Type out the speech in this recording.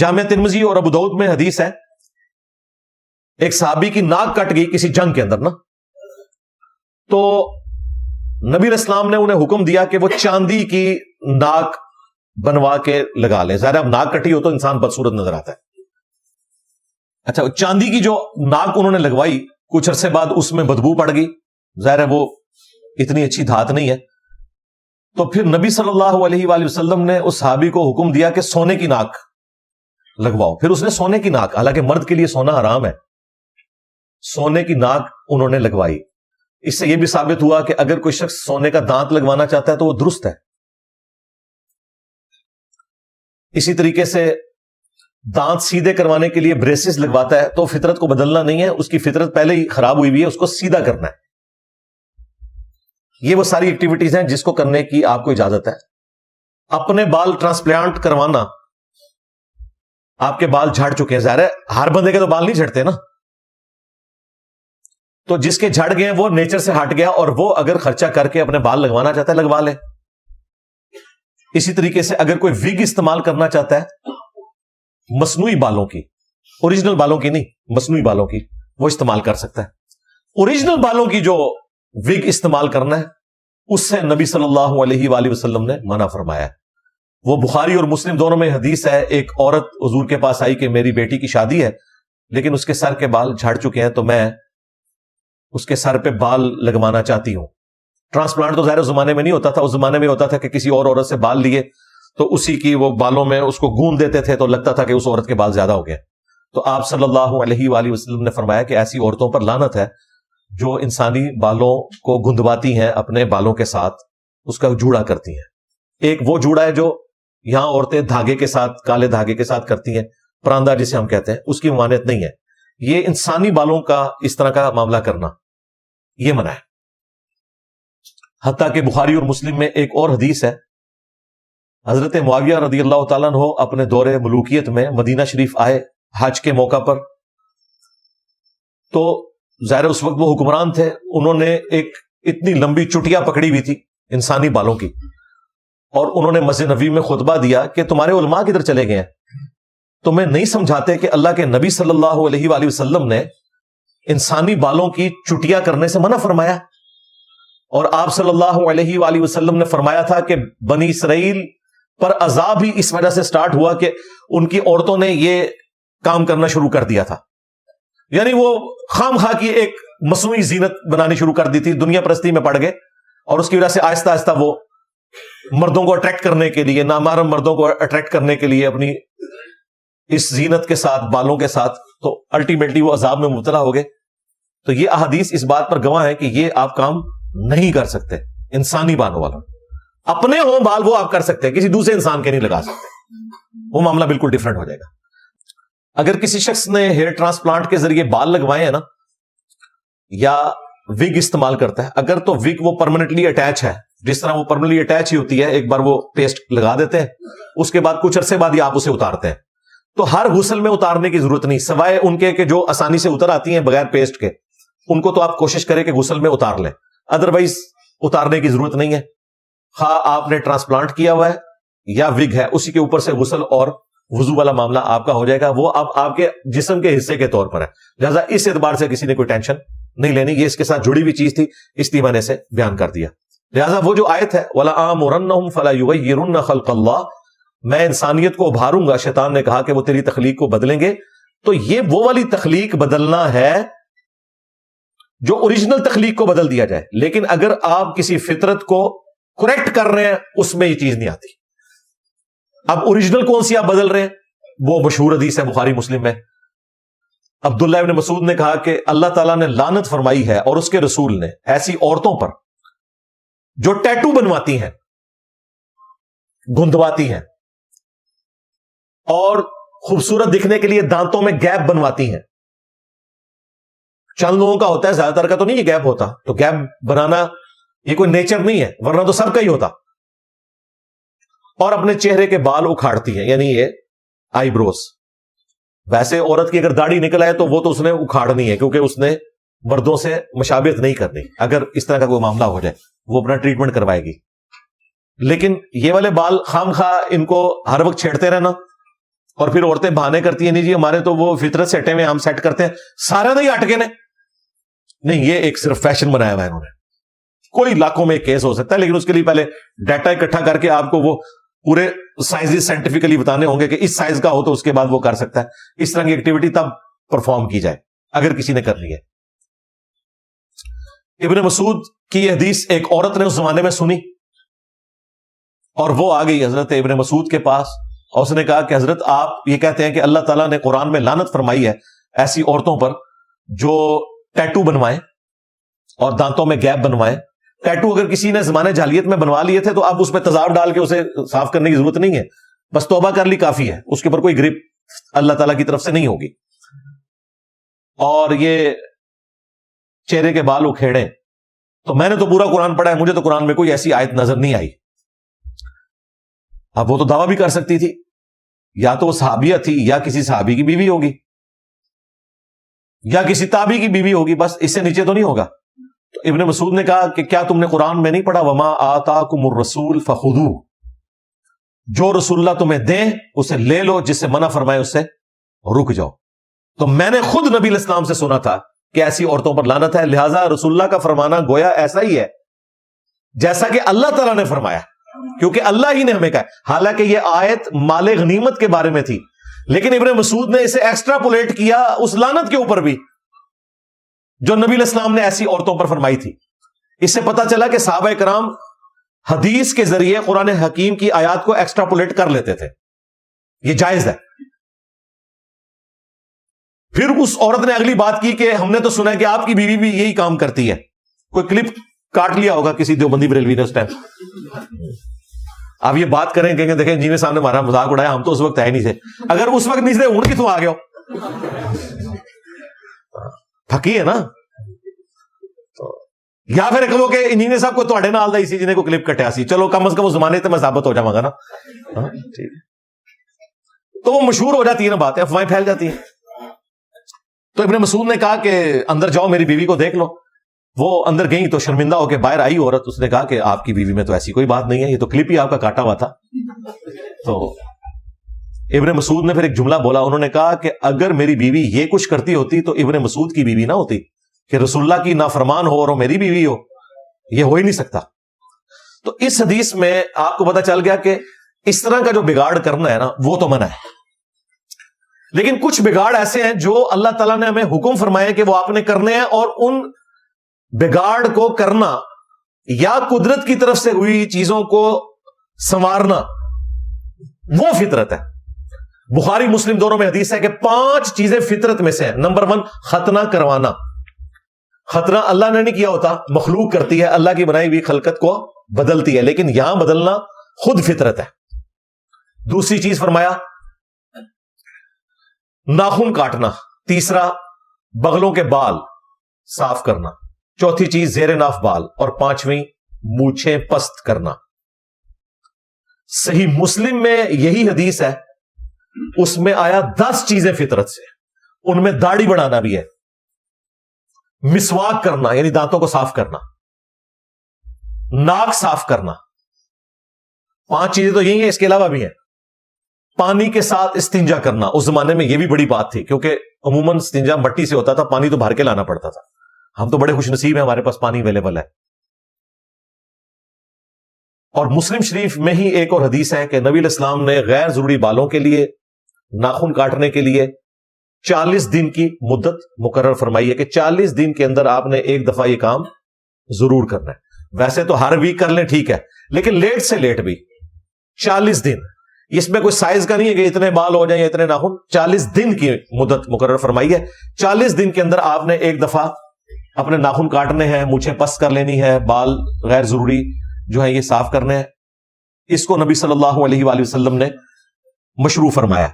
जामिया तिर्मिज़ी और अबू दाऊद में हदीस है, एक सहाबी की नाक कट गई किसी जंग के अंदर ना, तो नबी इस्लाम ने उन्हें हुक्म दिया कि वो चांदी की नाक बनवा के लगा ले। ज़ाहिर अब नाक कटी हो तो इंसान बदसूरत नजर आता है। अच्छा, चांदी की जो नाक उन्होंने लगवाई, कुछ अरसे बाद उसमें बदबू पड़ गई, ज़ाहिर है वो इतनी अच्छी धात नहीं है। तो फिर नबी सल्लल्लाहु अलैहि वसल्लम ने उस सहाबी को हुक्म दिया कि सोने की नाक लगवाओ। फिर उसने सोने की नाक, हालांकि मर्द के लिए सोना हराम है, सोने की नाक उन्होंने लगवाई। इससे यह भी साबित हुआ कि अगर कोई शख्स सोने का दांत लगवाना चाहता है तो वो दुरुस्त है। इसी तरीके से दांत सीधे करवाने के लिए ब्रेसेस लगवाता है तो फितरत को बदलना नहीं है, उसकी फितरत पहले ही खराब हुई हुई है, उसको सीधा करना है। ये वो सारी एक्टिविटीज हैं जिसको करने की आपको इजाजत है। अपने बाल ट्रांसप्लांट करवाना, आपके बाल झड़ चुके हैं, ज़ाहिर है हर बंदे के तो बाल नहीं झड़ते ना, तो जिसके झड़ गए वो नेचर से हट गया और वो अगर खर्चा करके अपने बाल लगवाना चाहता है लगवा ले। इसी तरीके से अगर कोई विग इस्तेमाल करना चाहता है, मसनूई बालों की, ओरिजिनल बालों की नहीं, मसनूई बालों की, वो इस्तेमाल कर सकता है। ओरिजिनल बालों की जो विग इस्तेमाल करना है उससे नबी सल्लल्लाहु अलैहि वसल्लम ने मना फरमाया है। वो बुखारी और मुस्लिम दोनों में हदीस है, एक औरत हुजूर के पास आई कि मेरी बेटी की शादी है लेकिन उसके सर के बाल झड़ चुके हैं, तो मैं उसके सर पे बाल लगवाना चाहती हूं। ट्रांसप्लांट तो ज़ाहिर उस जमाने में नहीं होता था, उस जमाने में होता था कि किसी और औरत से बाल लिए तो उसी की वो बालों में उसको गूंद देते थे तो लगता था कि उस औरत के बाल ज्यादा हो गए। तो आप सल्लल्लाहु अलैहि वसल्लम ने फरमाया कि ऐसी औरतों पर लानत है जो इंसानी बालों को गुंदवाती हैं अपने बालों के साथ, उसका जूड़ा करती हैं। एक वो जूड़ा है जो यहां औरतें धागे के साथ, काले धागे के साथ करती हैं, परांदा जिसे हम कहते हैं, उसकी मान्यत नहीं है। ये इंसानी बालों का इस तरह का मामला करना ये मना है। हत्ता कि बुखारी और मुस्लिम में एक और हदीस है, हजरत मुआविया रदियल्लाहु ताला अन्हु अपने दौरे मलूकियत में मदीना शरीफ आए हज के मौका पर, तो ज़ाहिर उस वक्त वो हुक्मरान थे, उन्होंने एक इतनी लंबी चुटिया पकड़ी हुई थी इंसानी बालों की और उन्होंने मस्जिद नबी में खुतबा दिया कि तुम्हारे उलमा किधर चले गए हैं, तुम्हें नहीं समझाते कि अल्लाह के नबी सल्लल्लाहु अलैहि वसल्लम ने इंसानी बालों की चुटिया करने से मना फरमाया और आप सल्लल्लाहु अलैहि वसल्लम ने फरमाया था कि बनी इसराइल पर अजाब ही इस वजह से स्टार्ट हुआ कि उनकी औरतों ने ये काम करना शुरू कर दिया था, यानी वो खामखा की एक मसनूई जीनत बनानी शुरू कर दी थी, दुनिया परस्ती में पड़ गए और उसकी वजह से आहिस्ता आहिस्ता वो मर्दों को अट्रैक्ट करने के लिए, नामहरम मर्दों को अट्रैक्ट करने के लिए अपनी इस जीनत के साथ, बालों के साथ, तो अल्टीमेटली वो अजाब में मुब्तला हो गए। तो ये अहादीस इस बात पर गवाह है कि ये आप काम नहीं कर सकते। इंसानी बालों वाला अपने हो बाल वो आप कर सकते हैं, किसी दूसरे इंसान के नहीं लगा सकते, वो मामला बिल्कुल डिफरेंट हो जाएगा। अगर किसी शख्स ने हेयर ट्रांसप्लांट के जरिए बाल लगवाए हैं ना, या विग इस्तेमाल करता है, अगर तो विग वो परमानेंटली अटैच है, जिस तरह वो परमानेंटली अटैच ही होती है, एक बार वो पेस्ट लगा देते हैं, उसके बाद कुछ अरसे बाद ही आप उसे उतारते हैं, तो हर गुस्ल में उतारने की जरूरत नहीं, सिवाय उनके के जो आसानी से उतर आती हैं बगैर पेस्ट के, उनको तो आप कोशिश करें कि गुस्ल में उतार लें, अदरवाइज उतारने की जरूरत नहीं है। हाँ, आपने ट्रांसप्लांट किया हुआ है या विग है, उसी के ऊपर से गुस्ल और वुजू वाला मामला आपका हो जाएगा, वो अब आपके जिस्म के हिस्से के तौर पर है, लिहाजा इस एतबार से किसी ने कोई टेंशन नहीं लेनी, ये इसके साथ जुड़ी हुई चीज थी, इसलिए मैंने इसे बयान कर दिया। लिहाजा वो जो आयत है वला आमुरन्नहुम फला युगय्यिरुन्न खल्क़ल्लाह, मैं इंसानियत को उभारूंगा, शैतान ने कहा कि वो तेरी तखलीक को बदलेंगे, तो ये वो वाली तखलीक बदलना है जो ओरिजिनल तखलीक को बदल दिया जाए। लेकिन अगर आप किसी फितरत को करेक्ट कर रहे हैं उसमें ये चीज नहीं आती। अब ओरिजिनल कौन सी आप बदल रहे हैं, वो मशहूर हदीस है बुखारी मुस्लिम में, अब्दुल्ला इब्न मसूद ने कहा कि अल्लाह ताला ने लानत फरमाई है और उसके रसूल ने ऐसी औरतों पर जो टैटू बनवाती हैं, गुंदवाती हैं और खूबसूरत दिखने के लिए दांतों में गैप बनवाती हैं। चंद लोगों का होता है, ज्यादातर का तो नहीं ये गैप होता, तो गैप बनाना ये कोई नेचर नहीं है, वरना तो सबका ही होता। और अपने चेहरे के बाल उखाड़ती है, यानी ये आईब्रोज। वैसे औरत की अगर दाढ़ी निकल आए तो वो तो उसने उखाड़नी है, क्योंकि उसने मर्दों से मुशाबिहत नहीं करनी। अगर इस तरह का कोई मामला हो जाए वो अपना ट्रीटमेंट करवाएगी। लेकिन ये वाले बाल खामखा इनको हर वक्त छेड़ते रहना اور پھر عورتیں بہانے کرتی ہیں نہیں جی ہمارے تو وہ فطرت سے ہٹے ہوئے ہم سیٹ کرتے ہیں, سارا نہیں ہٹ کے نہیں, یہ ایک صرف فیشن بنایا ہوا ہے انہوں نے. کوئی لاکھوں میں کیس ہو سکتا ہے, لیکن اس کے لیے پہلے ڈیٹا اکٹھا کر کے آپ کو وہ پورے سائز سائنٹیفکلی بتانے ہوں گے کہ اس سائز کا ہو تو اس کے بعد وہ کر سکتا ہے. اس طرح کی ایکٹیویٹی تب پرفارم کی جائے اگر کسی نے کرنی ہے. ابن مسعود کی یہ حدیث ایک عورت نے اس زمانے میں سنی اور وہ آ گئی حضرت ابن مسعود کے پاس, اور اس نے کہا کہ حضرت آپ یہ کہتے ہیں کہ اللہ تعالیٰ نے قرآن میں لعنت فرمائی ہے ایسی عورتوں پر جو ٹیٹو بنوائیں اور دانتوں میں گیپ بنوائیں. ٹیٹو اگر کسی نے زمانے جاہلیت میں بنوا لیے تھے تو اب اس پہ تیزاب ڈال کے اسے صاف کرنے کی ضرورت نہیں ہے, بس توبہ کر لی کافی ہے, اس کے اوپر کوئی گرپ اللہ تعالیٰ کی طرف سے نہیں ہوگی. اور یہ چہرے کے بال اکھیڑے, تو میں نے تو پورا قرآن پڑھا ہے, مجھے تو قرآن میں کوئی ایسی آیت نظر نہیں آئی. اب وہ تو دعویٰ بھی کر سکتی تھی, یا تو وہ صحابیہ تھی یا کسی صحابی کی بیوی ہوگی یا کسی تابعی کی بیوی ہوگی, بس اس سے نیچے تو نہیں ہوگا. تو ابن مسعود نے کہا کہ کیا تم نے قرآن میں نہیں پڑھا وما آتاکم الرسول فخذوہ, جو رسول اللہ تمہیں دیں اسے لے لو, جس سے منع فرمائے اس سے رک جاؤ. تو میں نے خود نبی علیہ السلام سے سنا تھا کہ ایسی عورتوں پر لعنت ہے, لہٰذا رسول اللہ کا فرمانا گویا ایسا ہی ہے جیسا کہ اللہ تعالیٰ نے فرمایا, کیونکہ اللہ ہی نے ہمیں کہا. حالانکہ یہ آیت مال غنیمت کے بارے میں تھی, لیکن ابن مسعود نے اسے ایکسٹراپولیٹ کیا اس لعنت کے اوپر بھی جو نبی علیہ السلام نے ایسی عورتوں پر فرمائی تھی. اس سے پتا چلا کہ صحابہ کرام حدیث کے ذریعے قرآن حکیم کی آیات کو ایکسٹراپولیٹ کر لیتے تھے, یہ جائز ہے. پھر اس عورت نے اگلی بات کی کہ ہم نے تو سنا ہے کہ آپ کی بیوی بھی یہی کام کرتی ہے. کوئی کلپ کاٹ لیا ہوگا کسی دیوبندی بریلوی نے اس ٹائم. آپ یہ بات کریں کہ دیکھیں جی میں صاحب نے ہمارا مذاق اڑایا, ہم تو اس وقت آئے نہیں تھے. اگر اس وقت نہیں تھے ان کی تو آ گیا پھکی ہے نا. یا پھر کہو کہ انجینئر صاحب کو تواڈے نال دا اسی جنہیں کو کلپ کٹیا سی, چلو کم از کم اس زمانے تے میں ثابت ہو جاواں گا نا. تو وہ مشہور ہو جاتی ہے نا بات, افواہیں پھیل جاتی ہیں. تو ابن مسعود نے کہا کہ اندر جاؤ میری بیوی کو دیکھ لو. وہ اندر گئی تو شرمندہ ہو کے باہر آئی عورت, اس نے کہا کہ آپ کی بیوی میں تو ایسی کوئی بات نہیں ہے, یہ تو کلپ ہی آپ کا کاٹا ہوا تھا. تو ابن مسعود نے پھر ایک جملہ بولا, انہوں نے کہا کہ اگر میری بیوی یہ کچھ کرتی ہوتی تو ابن مسعود کی بیوی نہ ہوتی, کہ رسول اللہ کی نافرمان ہو اور وہ میری بیوی ہو, یہ ہو ہی نہیں سکتا. تو اس حدیث میں آپ کو پتا چل گیا کہ اس طرح کا جو بگاڑ کرنا ہے نا وہ تو منع ہے. لیکن کچھ بگاڑ ایسے ہیں جو اللہ تعالیٰ نے ہمیں حکم فرمایا کہ وہ آپ نے کرنے ہیں, اور ان بگاڑ کو کرنا یا قدرت کی طرف سے ہوئی چیزوں کو سنوارنا وہ فطرت ہے. بخاری مسلم دونوں میں حدیث ہے کہ 5 چیزیں فطرت میں سے ہیں. نمبر 1 ختنہ کروانا. ختنہ اللہ نے نہیں کیا ہوتا, مخلوق کرتی ہے, اللہ کی بنائی ہوئی خلقت کو بدلتی ہے, لیکن یہاں بدلنا خود فطرت ہے. دوسری چیز فرمایا ناخن کاٹنا. تیسرا بغلوں کے بال صاف کرنا. چوتھی چیز زیر ناف بال. اور 5ویں مونچھیں پست کرنا. صحیح مسلم میں یہی حدیث ہے, اس میں آیا 10 چیزیں فطرت سے. ان میں داڑھی بڑھانا بھی ہے, مسواک کرنا یعنی دانتوں کو صاف کرنا, ناک صاف کرنا. 5 چیزیں تو یہی ہیں, اس کے علاوہ بھی ہیں. پانی کے ساتھ استنجا کرنا. اس زمانے میں یہ بھی بڑی بات تھی کیونکہ عموماً استنجا مٹی سے ہوتا تھا, پانی تو بھر کے لانا پڑتا تھا. ہم تو بڑے خوش نصیب ہیں, ہمارے پاس پانی اویلیبل ہے. اور مسلم شریف میں ہی ایک اور حدیث ہے کہ نبی علیہ السلام نے غیر ضروری بالوں کے لیے, ناخن کاٹنے کے لیے 40 دن کی مدت مقرر فرمائی ہے کہ 40 دن کے اندر آپ نے ایک دفعہ یہ کام ضرور کرنا ہے. ویسے تو ہر ویک کر لیں ٹھیک ہے, لیکن لیٹ سے لیٹ بھی 40 دن. اس میں کوئی سائز کا نہیں ہے کہ اتنے بال ہو جائیں یا اتنے ناخن. 40 دن کی مدت مقرر فرمائی ہے. 40 دن کے اندر آپ نے ایک دفعہ اپنے ناخن کاٹنے ہیں, مونچھیں پست کر لینی ہے, بال غیر ضروری جو ہے یہ صاف کرنے ہیں. اس کو نبی صلی اللہ علیہ وآلہ وسلم نے مشروع فرمایا.